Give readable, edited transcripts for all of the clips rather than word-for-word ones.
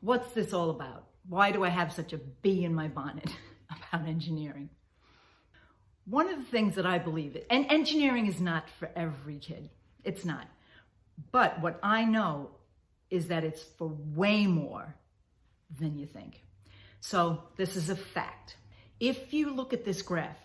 What's this all about? Why do I have such a bee in my bonnet about engineering? One of the things that I believe, and engineering is not for every kid. It's not. But what I know is that it's for way more than you think. So this is a fact. If you look at this graph,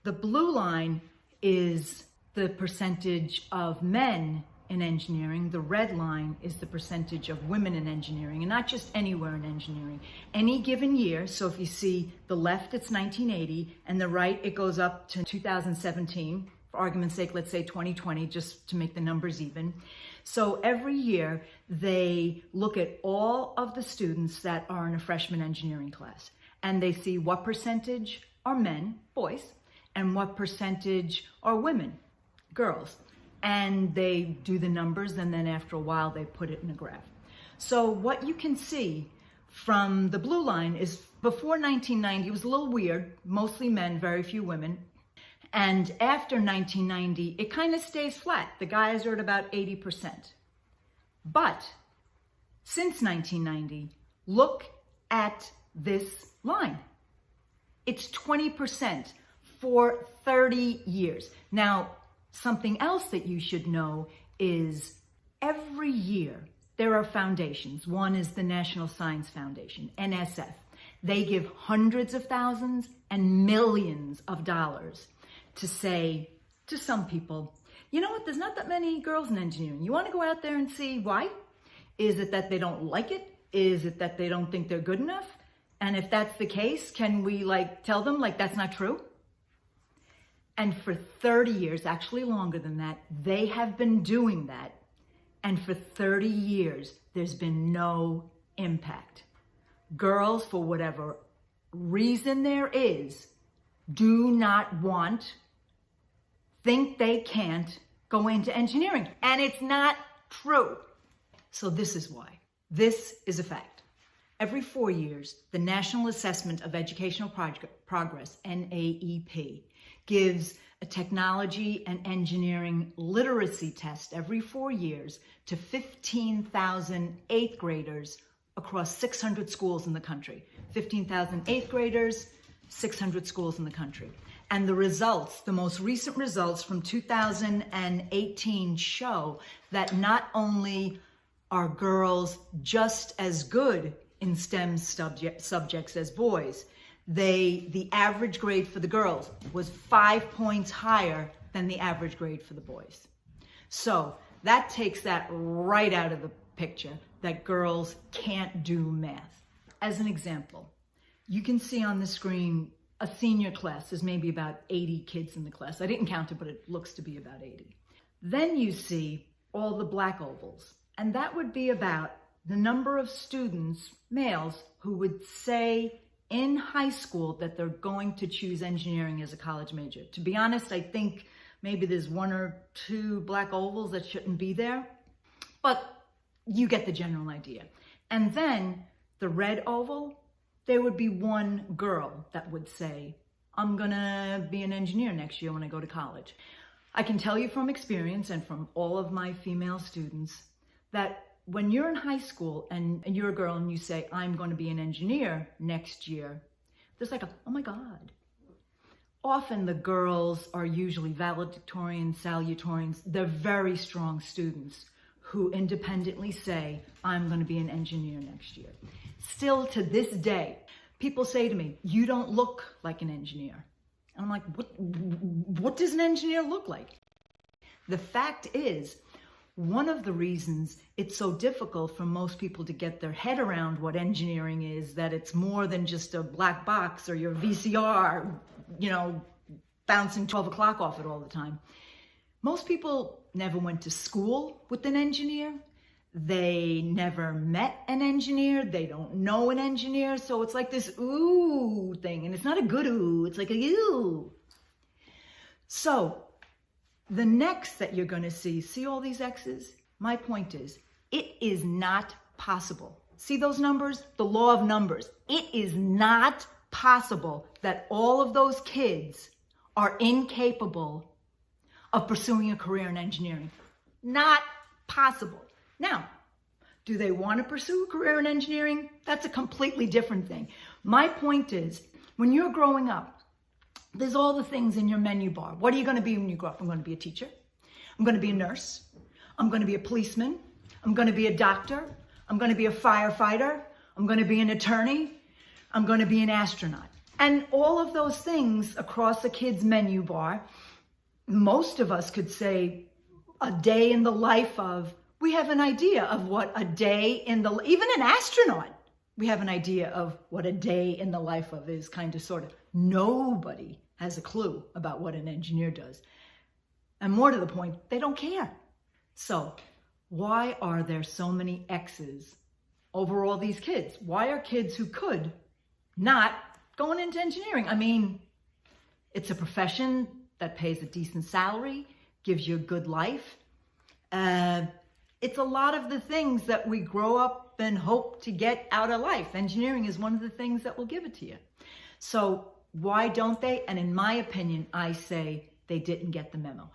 the blue line is the percentage of men in engineering. The red line is the percentage of women in engineering, and not just anywhere in engineering. Any given year, so if you see the left, it's 1980, and the right, it goes up to 2017. For argument's sake, let's say 2020, just to make the numbers even. So every year, they look at all of the students that are in a freshman engineering class, and they see what percentage are men, boys, and what percentage are women, girls. And they do the numbers, and then after a while, they put it in a graph. So what you can see from the blue line is before 1990, it was a little weird, mostly men, very few women. And after 1990, it kind of stays flat. The guys are at about 80%. But since 1990, look at this line. It's 20% for 30 years. Now, something else that you should know is every year there are foundations. One is the National Science Foundation, NSF. They give hundreds of thousands and millions of dollars to say to some people, you know what, there's not that many girls in engineering. You want to go out there and see why? Is it that they don't like it? Is it that they don't think they're good enough? And if that's the case, can we tell them that's not true? And for 30 years, actually longer than that, they have been doing that. And for 30 years, there's been no impact. Girls, for whatever reason there is, do not think they can't go into engineering. And it's not true. So this is why. This is a fact. Every 4 years, the National Assessment of Educational Progress, NAEP, gives a technology and engineering literacy test every 4 years to 15,000 eighth graders across 600 schools in the country. 15,000 eighth graders, 600 schools in the country. And the results, the most recent results from 2018 show that not only are girls just as good in STEM subjects as boys, the average grade for the girls was 5 points higher than the average grade for the boys. So that takes that right out of the picture, that girls can't do math. As an example, you can see on the screen a senior class. There's maybe about 80 kids in the class. I didn't count it, but it looks to be about 80. Then you see all the black ovals, and that would be about the number of students, males, who would say in high school that they're going to choose engineering as a college major. To be honest, I think maybe there's 1 or 2 black ovals that shouldn't be there, but you get the general idea. And then the red oval, there would be 1 girl that would say, I'm gonna be an engineer next year when I go to college. I can tell you from experience and from all of my female students that when you're in high school and you're a girl and you say, I'm going to be an engineer next year, there's oh my God. Often the girls are usually valedictorians, salutatorians. They're very strong students who independently say, I'm going to be an engineer next year. Still to this day, people say to me, you don't look like an engineer. And I'm like, what does an engineer look like? The fact is, one of the reasons it's so difficult for most people to get their head around what engineering is, that it's more than just a black box or your VCR, bouncing 12 o'clock off it all the time. Most people never went to school with an engineer. They never met an engineer. They don't know an engineer. So it's like this ooh thing. And it's not a good ooh. It's like a ew. So the next that you're going to see all these X's? My point is, it is not possible. See those numbers? The law of numbers. It is not possible that all of those kids are incapable of pursuing a career in engineering. Not possible. Now, Do they want to pursue a career in engineering? That's a completely different thing. My point is, when you're growing up, there's all the things in your menu bar. What are you going to be when you grow up? I'm going to be a teacher. I'm going to be a nurse. I'm going to be a policeman. I'm going to be a doctor. I'm going to be a firefighter. I'm going to be an attorney. I'm going to be an astronaut. And all of those things across a kid's menu bar, most of us could say a day in the life of, we have an idea of what a day in the, even an astronaut, we have an idea of what a day in the life of is, kind of, sort of. Nobody has a clue about what an engineer does. And more to the point, they don't care. So why are there so many X's over all these kids? Why are kids who could not going into engineering? I mean, it's a profession that pays a decent salary, gives you a good life. It's a lot of the things that we grow up and hope to get out of life. Engineering is one of the things that will give it to you. So why don't they? And in my opinion, I say they didn't get the memo.